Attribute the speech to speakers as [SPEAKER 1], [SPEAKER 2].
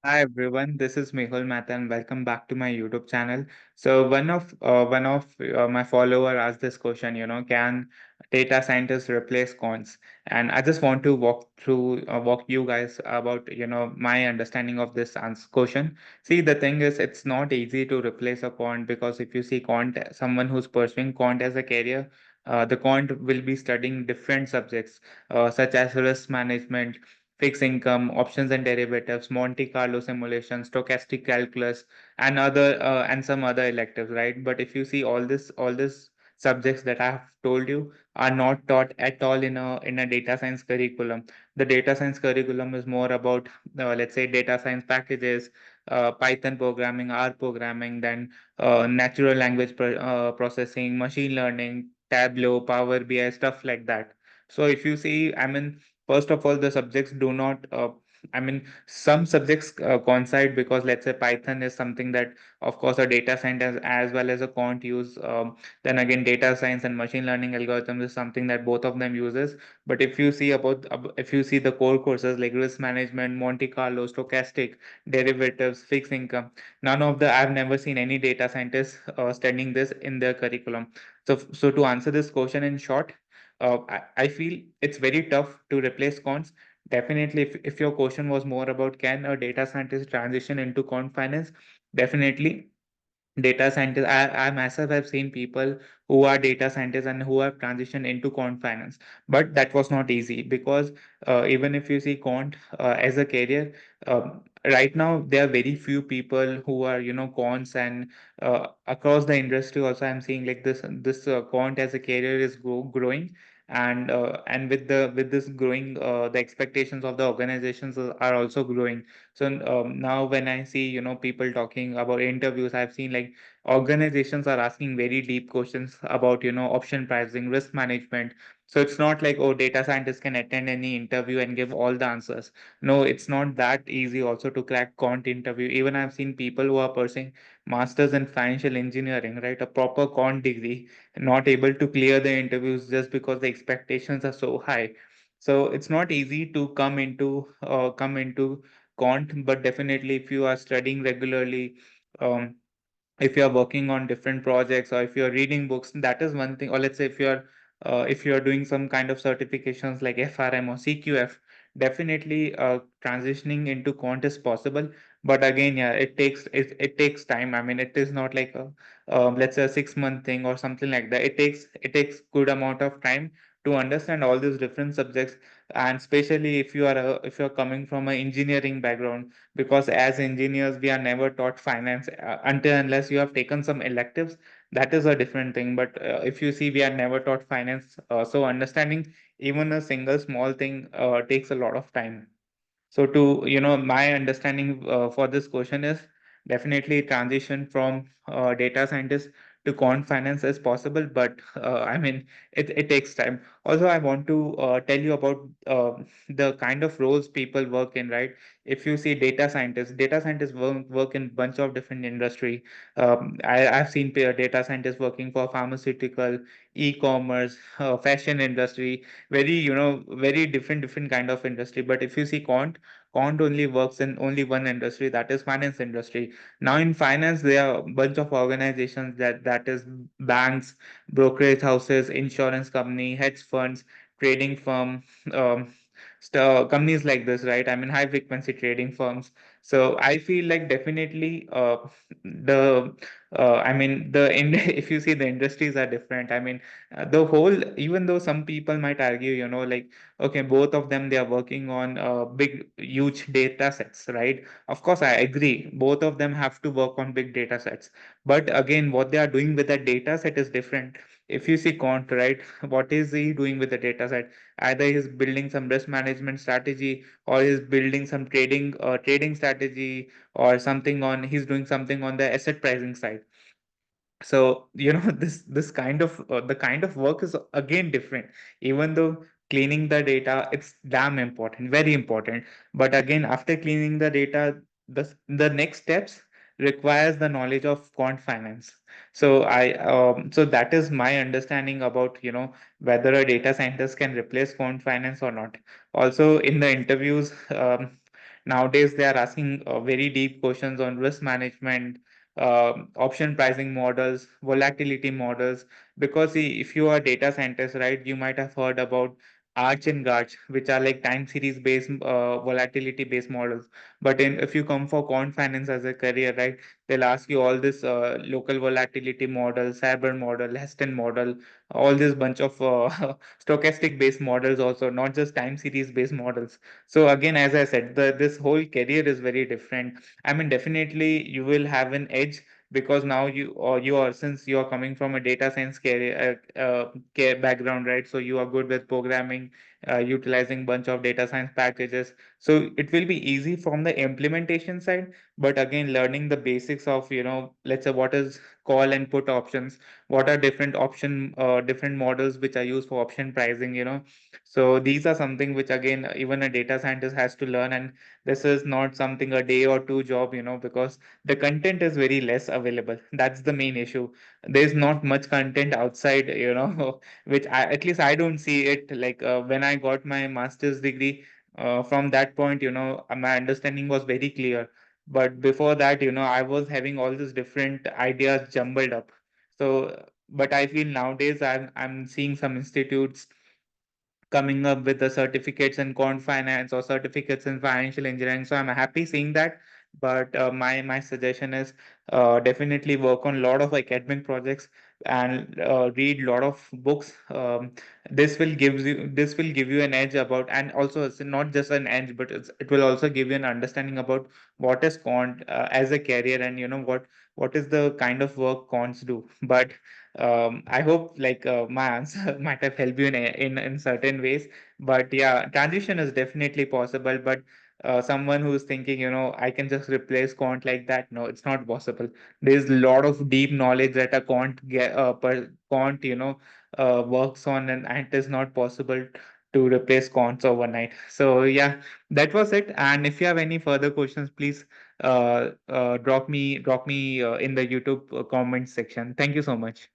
[SPEAKER 1] Hi everyone, this is Mehul Mehta and welcome back to my YouTube channel. So one of my follower asked this question, can data scientists replace quants? And I just want to walk you guys about my understanding of this question. See, the thing is, it's not easy to replace a quant because if you see someone who's pursuing quant as a career, the quant will be studying different subjects such as risk management, fixed income, options and derivatives, Monte Carlo simulation, stochastic calculus, and some other electives, right? But if you see all this subjects that I have told you are not taught at all in a data science curriculum. The data science curriculum is more about let's say data science packages, Python programming, R programming, then natural language processing, machine learning, Tableau, Power BI, stuff like that. So if you see, I mean, first of all, the subjects do not, some subjects coincide because let's say Python is something that, of course, a data scientist as well as a quant use. Then again, data science and machine learning algorithms is something that both of them uses. But if you see the core courses like risk management, Monte Carlo, stochastic, derivatives, fixed income, I've never seen any data scientists studying this in their curriculum. So to answer this question in short, I feel it's very tough to replace cons. Definitely, if your question was more about can a data scientist transition into quant finance, definitely data scientists. I myself have seen people who are data scientists and who have transitioned into quant finance, but that was not easy because even if you see quant as a career, right now there are very few people who are quants, and across the industry also I'm seeing like this quant as a career is growing, and with this growing, the expectations of the organizations are also growing. So now when I see people talking about interviews, I've seen like organizations are asking very deep questions about option pricing, risk management. So it's not like, oh, data scientists can attend any interview and give all the answers. No, it's not that easy also to crack quant interview. Even I've seen people who are pursuing masters in financial engineering, right, a proper quant degree, not able to clear the interviews just because the expectations are so high. So it's not easy to come into quant, but definitely if you are studying regularly, um, if you're working on different projects, or if you're reading books, that is one thing. Or let's say if you're doing some kind of certifications like FRM or CQF, definitely transitioning into quant is possible. But again, yeah, it takes time. I mean, it is not like a let's say a 6 month thing or something like that. It takes good amount of time to understand all these different subjects, and especially if you're coming from an engineering background, because as engineers we are never taught finance until unless you have taken some electives. That is a different thing, but if you see, we are never taught finance, so understanding even a single small thing takes a lot of time. So to my understanding for this question is definitely transition from data scientist to quant finance is possible, but I mean it takes time. Also, I want to tell you about the kind of roles people work in, right? If you see data scientists work in bunch of different industry. I've seen data scientists working for pharmaceutical, e-commerce, fashion industry, very different kind of industry. But if you see quant only works in only one industry, that is finance industry. Now in finance there are a bunch of organizations, that is banks, brokerage houses, insurance company, hedge funds, trading firm, um, companies like this, right? I mean, high frequency trading firms. So I feel like definitely the I mean if you see, the industries are different. I mean, the whole, even though some people might argue, like, okay, both of them, they are working on big, huge data sets, right? Of course, I agree. Both of them have to work on big data sets. But again, what they are doing with that data set is different. If you see Quant, right, what is he doing with the data set? Either he's building some risk management strategy, or he's building some trading strategy, or he's doing something on the asset pricing side. So this kind of the kind of work is again different. Even though cleaning the data, it's damn important, very important, but again, after cleaning the data, the next steps requires the knowledge of quant finance. So that is my understanding about whether a data scientist can replace quant finance or not. Also in the interviews, Nowadays, they are asking very deep questions on risk management, option pricing models, volatility models. Because see, if you are data scientist, right, you might have heard about Arch and Garch, which are like time series based volatility based models. But if you come for quant finance as a career, right, they'll ask you all this local volatility model, Cyber model, Heston model, all this bunch of stochastic based models also, not just time series based models. So again, as I said, this whole career is very different. I mean, definitely you will have an edge because now you are, since you are coming from a data science career background, right? So you are good with programming, utilizing bunch of data science packages. So it will be easy from the implementation side, but again, learning the basics of, let's say what is call and put options, what are different models which are used for option pricing, so these are something which again even a data scientist has to learn, and this is not something a day or two job, because the content is very less available. That's the main issue. There's not much content outside, which at least I don't see it. Like when I got my master's degree, from that point, my understanding was very clear. But before that, I was having all these different ideas jumbled up. So, but I feel nowadays I'm seeing some institutes coming up with the certificates in quant finance or certificates in financial engineering. So I'm happy seeing that. But my suggestion is definitely work on a lot of academic projects and read a lot of books. This will give you an edge about, and also it's not just an edge, but it will also give you an understanding about what is quant as a career, and what is the kind of work quants do. But I hope like my answer might have helped you in certain ways. But yeah, transition is definitely possible. But someone who's thinking, I can just replace quant like that, no, it's not possible. There's a lot of deep knowledge that a quant works on, and it is not possible to replace quants overnight. So yeah, that was it. And if you have any further questions, please drop me in the YouTube comment section. Thank you so much.